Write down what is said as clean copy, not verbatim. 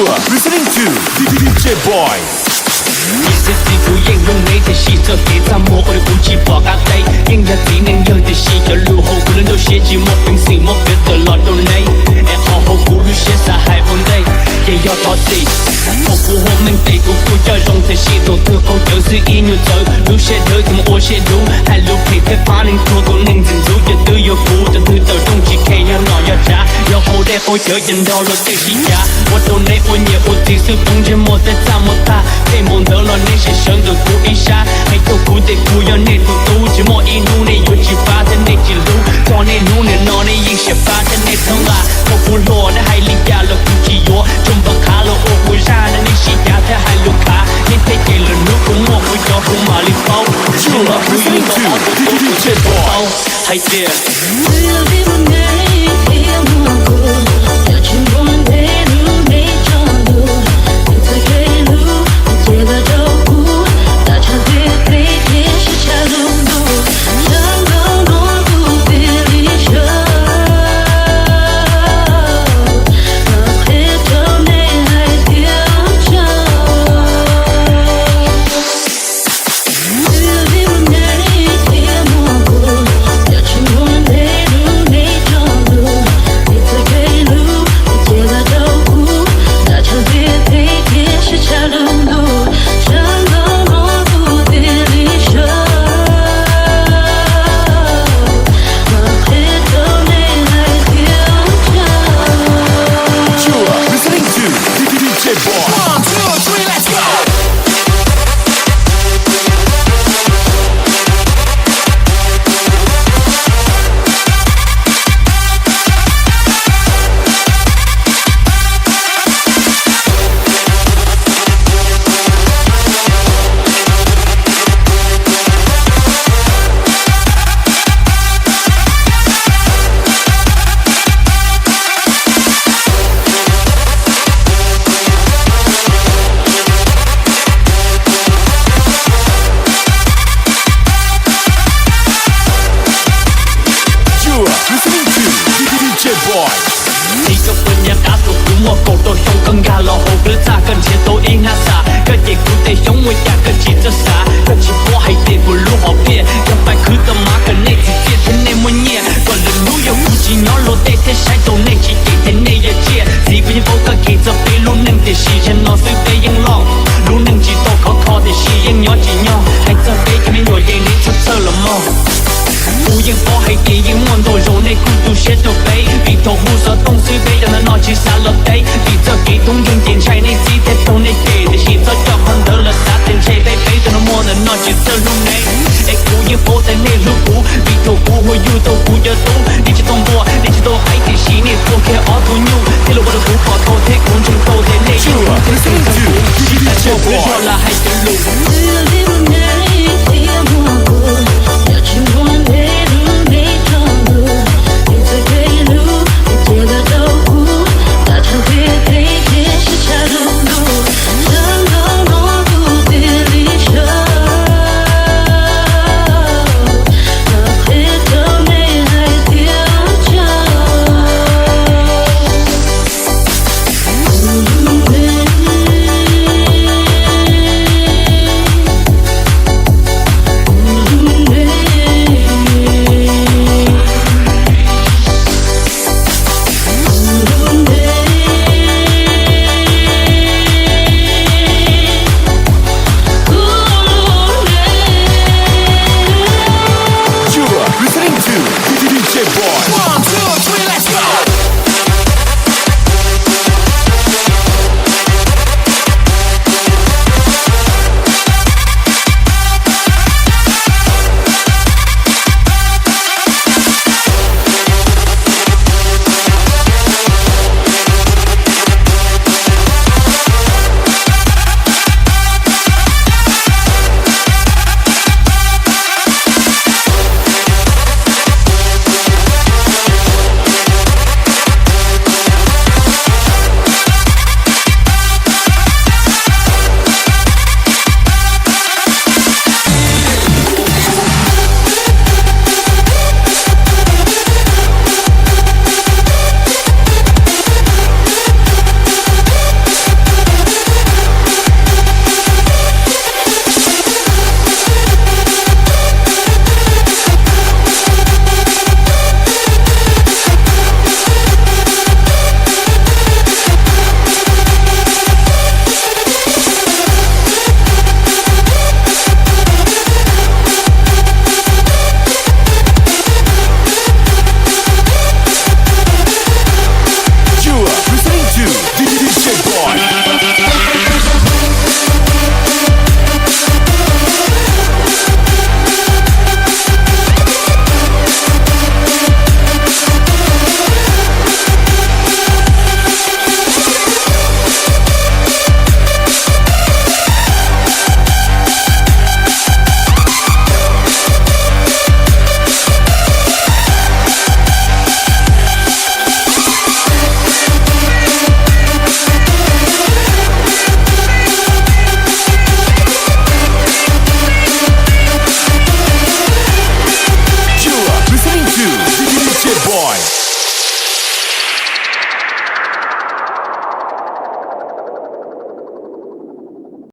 are listening to DJ Boy。你是自负应用你的洗手地擦摸我的武器爆咖喱，应该只能有的洗脚路后不能都写寂寞，平时莫别的老多内，好好顾虑些啥还不累，也要到底。我不我们得不不要用这系统最后就是一扭走，路线头怎么我写路，还路配配把人拖过能镇住，也都有负责推到东西看要闹要炸，要后来后有人到了对西家，我都内我也我这手动静莫再这么大，被蒙得了那些生都顾一下，还都顾得顾要那都都寂寞一路内有几发的那几路，找那路内闹那一些发的那层啊，我不落那海里压了估计哟，中不卡了我不让的那些家的还有卡，你得给了路不莫不要不马里包，就了不用我不DJ Boy，还得。你个本人打死古莫狗都凶更加老后不咋跟前都应下啥，个地古得凶我压个记着啥，个起波还得不路好变，要摆去的马个那几件的那么年，个人路有估计鸟路得得晒到那几得得那一件，谁不信我个给着背路能得西人老随便应浪，路能记到靠靠的西人鸟几鸟，还这背前面有眼你出错了吗？不应包还电影望多容内孤独写着背，鼻头胡说东西背让他闹起杀了